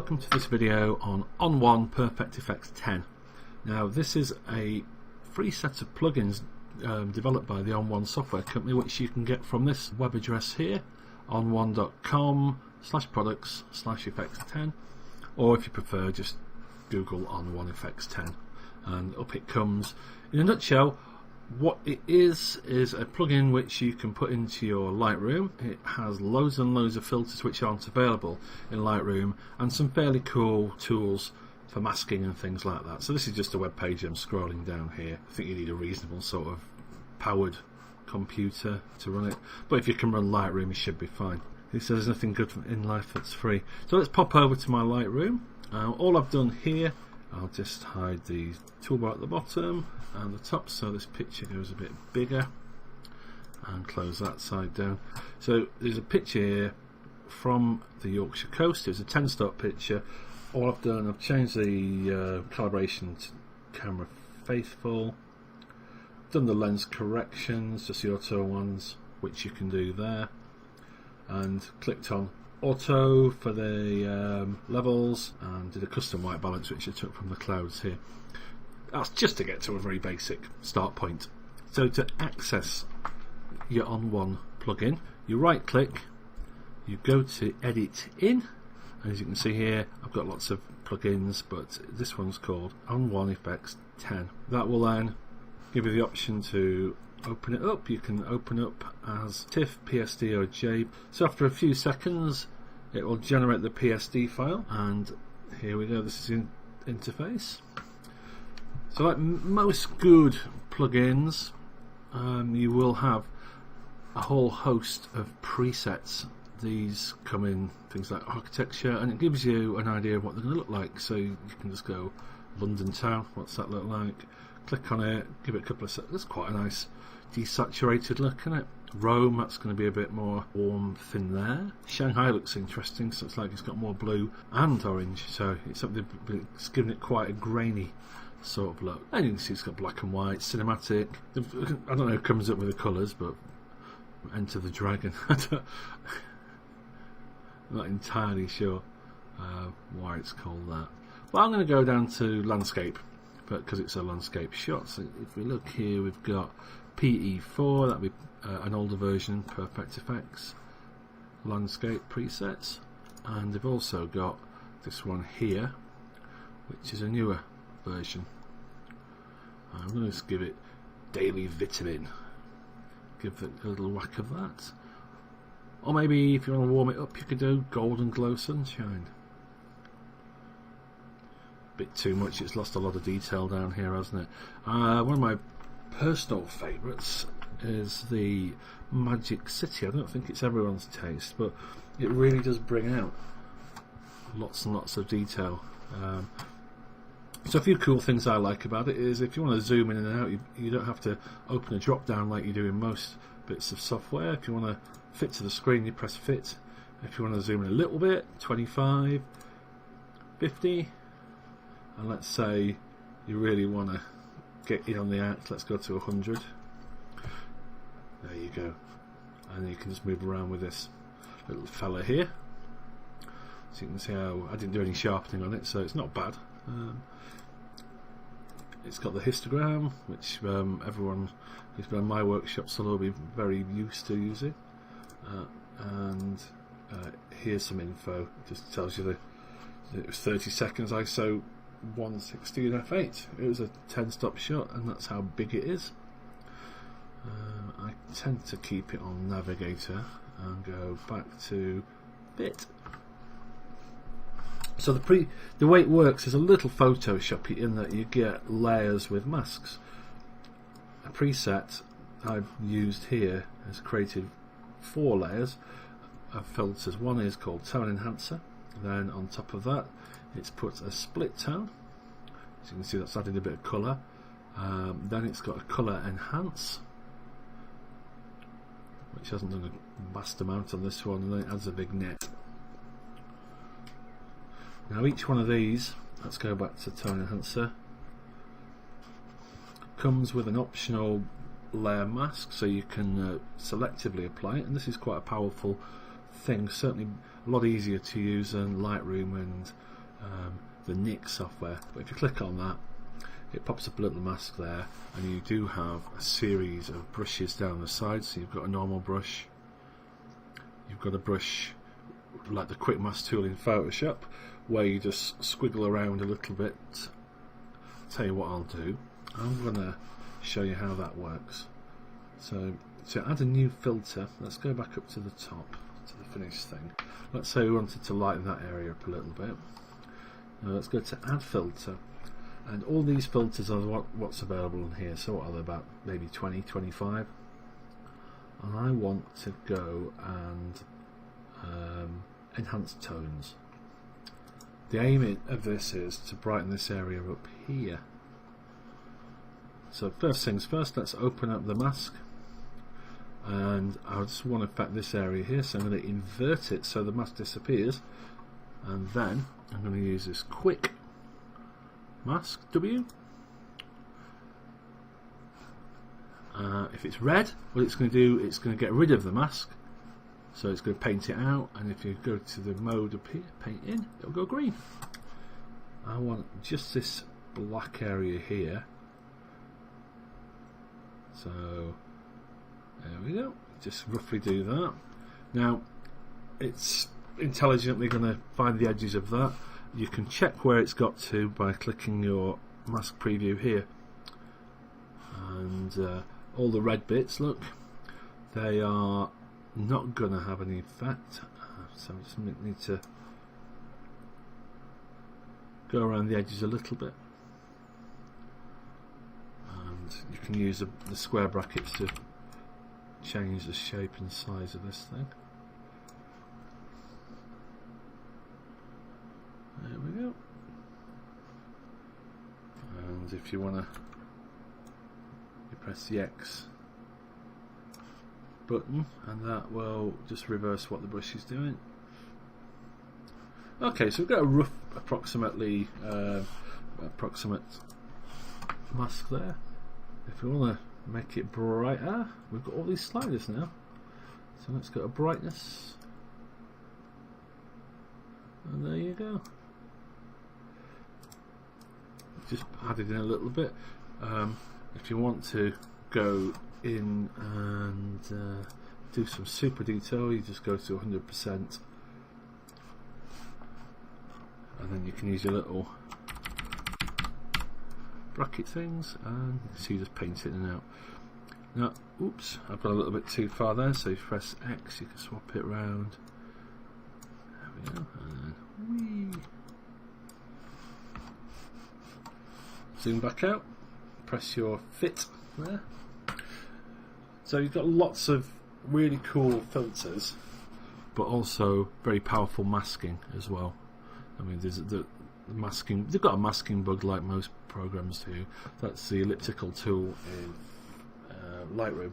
welcome to this video on On1 FX 10. Now this is a free set of plugins developed by the On1 software company, which you can get from this web address here, on1.com/products/FX10, or if you prefer just Google On1 FX 10 and up it comes. In a nutshell, what it is a plugin which you can put into your Lightroom. It has loads and loads of filters which aren't available in Lightroom, and some fairly cool tools for masking and things like that. So this is just a web page I'm scrolling down here. I think you need a reasonable sort of powered computer to run it, but if you can run Lightroom it should be fine. It says there's nothing good in life that's free. So let's pop over to my Lightroom. All I've done here, I'll just hide the toolbar at the bottom and the top so this picture goes a bit bigger, and close that side down. So there's a picture here from the Yorkshire coast. It's a 10-stop picture. All I've done, I've changed the calibration to camera faithful, done the lens corrections, just the auto ones, which you can do there, and clicked on auto for the levels, and did a custom white balance which I took from the clouds here. That's just to get to a very basic start point. So to access your On1 plugin, you right click, you go to edit in, and as you can see here I've got lots of plugins, but this one's called On1 FX 10. That will then give you the option to open it up. You can open up as TIFF, PSD or JPEG. So after a few seconds it will generate the PSD file, and here we go, this is the interface. So like most good plugins, you will have a whole host of presets. These come in things like architecture, and it gives you an idea of what they're going to look like. So you can just go London town, what's that look like? Click on it, give it a couple of seconds. That's quite a nice desaturated look, isn't it? Rome, that's going to be a bit more warmth in there. Shanghai looks interesting, so it's like it's got more blue and orange, so it's giving it quite a grainy sort of look. And you can see it's got black and white, cinematic. I don't know who comes up with the colours, but Enter the Dragon. I'm not entirely sure why it's called that. But I'm going to go down to landscape, because it's a landscape shot. So if we look here, we've got PE4, that'd be an older version, Perfect Effects, landscape presets, and they've also got this one here, which is a newer version. I'm going to just give it Daily Vitamin, give it a little whack of that. Or maybe if you want to warm it up, you could do Golden Glow Sunshine. Bit too much, it's lost a lot of detail down here, hasn't it? One of my personal favourites is the Magic City. I don't think it's everyone's taste, but it really does bring out lots and lots of detail. So a few cool things I like about it is if you want to zoom in and out, you don't have to open a drop down like you do in most bits of software. If you want to fit to the screen, you press fit. If you want to zoom in a little bit, 25, 50, and let's say you really want to get in on the act, let's go to 100. There you go, and you can just move around with this little fella here. So you can see how I didn't do any sharpening on it, so it's not bad. It's got the histogram, which everyone who's been on my workshops will all be very used to using, and here's some info. It just tells you that it was 30 seconds ISO 116 f8. It was a 10-stop shot, and that's how big it is. I tend to keep it on Navigator and go back to bit. So the way it works is a little Photoshoppy in that you get layers with masks. A preset I've used here has created 4 layers of filters. One is called Tone Enhancer. Then on top of that, it's put a split tone. As you can see, that's added a bit of colour. Then it's got a colour enhance, which hasn't done a vast amount on this one, and then it adds a big net. Now each one of these, let's go back to Tone Enhancer, comes with an optional layer mask, so you can selectively apply it, and this is quite a powerful thing, certainly a lot easier to use than Lightroom and the Nick software. But if you click on that, it pops up a little mask there, and you do have a series of brushes down the side. So you've got a normal brush, you've got a brush like the quick mask tool in Photoshop, where you just squiggle around a little bit. Tell you what I'll do, I'm going to show you how that works. So to add a new filter, let's go back up to the top, to the finished thing. Let's say we wanted to lighten that area up a little bit. Now let's go to add filter, and all these filters are what's available in here. So what are they, about maybe 20, 25? And I want to go and enhance tones. The aim of this is to brighten this area up here. So first things first, let's open up the mask, and I just want to affect this area here, so I'm going to invert it so the mask disappears, and then I'm going to use this quick mask W. If it's red, what it's going to do, it's going to get rid of the mask, so it's going to paint it out, and if you go to the mode up here, paint in, it'll go green. I want just this black area here, so there we go, just roughly do that. Now it's intelligently going to find the edges of that. You can check where it's got to by clicking your mask preview here, and all the red bits, look, they are not going to have any effect, so I just need to go around the edges a little bit, and you can use the square brackets to change the shape and size of this thing. There we go. And if you want to, you press the X button, and that will just reverse what the brush is doing. Okay, so we've got a rough approximate mask there. If you want to make it brighter, we've got all these sliders now, so let's go to brightness, and there you go. Just added in a little bit. If you want to go in and do some super detail, you just go to 100%, and then you can use your little bracket things, and you see, just paint it in and out. Now, oops, I've got a little bit too far there, so if you press X, you can swap it round. There we go, and then whee. Zoom back out, press your fit there. So you've got lots of really cool filters, but also very powerful masking as well. I mean, there's the masking, they've got a masking bug like most programs do. That's the elliptical tool in Lightroom.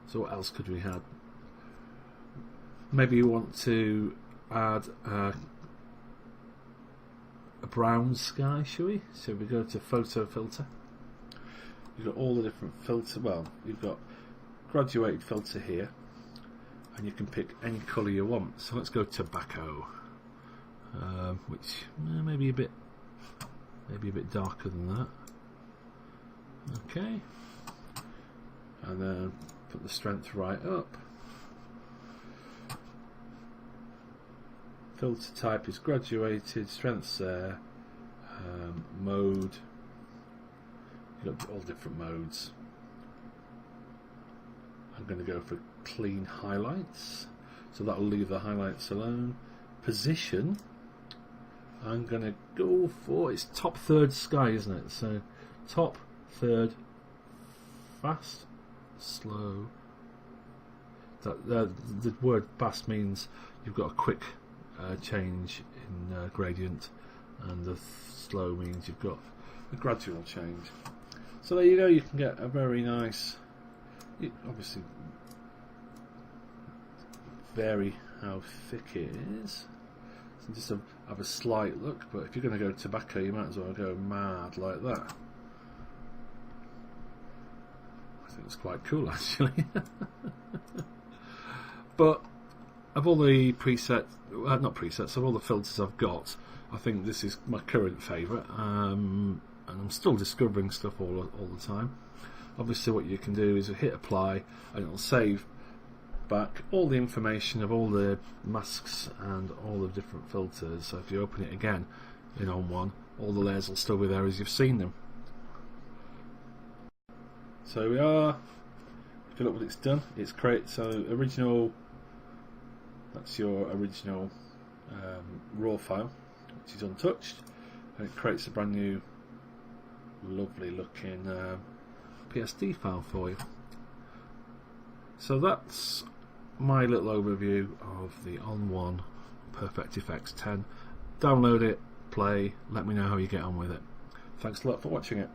So what else could we have? Maybe you want to add a brown sky, shall we? So we go to photo filter. You've got all the different filter. Well, you've got graduated filter here, and you can pick any colour you want. So let's go tobacco, which maybe a bit darker than that. Okay, and then put the strength right up. Filter type is graduated, strength's there, mode, you've got all different modes. I'm going to go for clean highlights, so that will leave the highlights alone. Position, I'm going to go for, it's top third sky, isn't it? So top third, fast, slow. The word fast means you've got a quick change in gradient, and the slow means you've got a gradual change. So there you go, you can get a very nice, obviously vary how thick it is, so just have a slight look, but if you're going to go tobacco, you might as well go mad like that. I think it's quite cool actually. But of all the presets, not presets, of all the filters I've got, I think this is my current favourite, and I'm still discovering stuff all the time. Obviously what you can do is hit apply and it'll save back all the information of all the masks and all the different filters. So if you open it again in On1, all the layers will still be there as you've seen them. So here we are. If you look what it's done, it's create so original. That's your original raw file, which is untouched, and it creates a brand new, lovely looking PSD file for you. So that's my little overview of the On1 Perfect FX 10. Download it, play, let me know how you get on with it. Thanks a lot for watching it.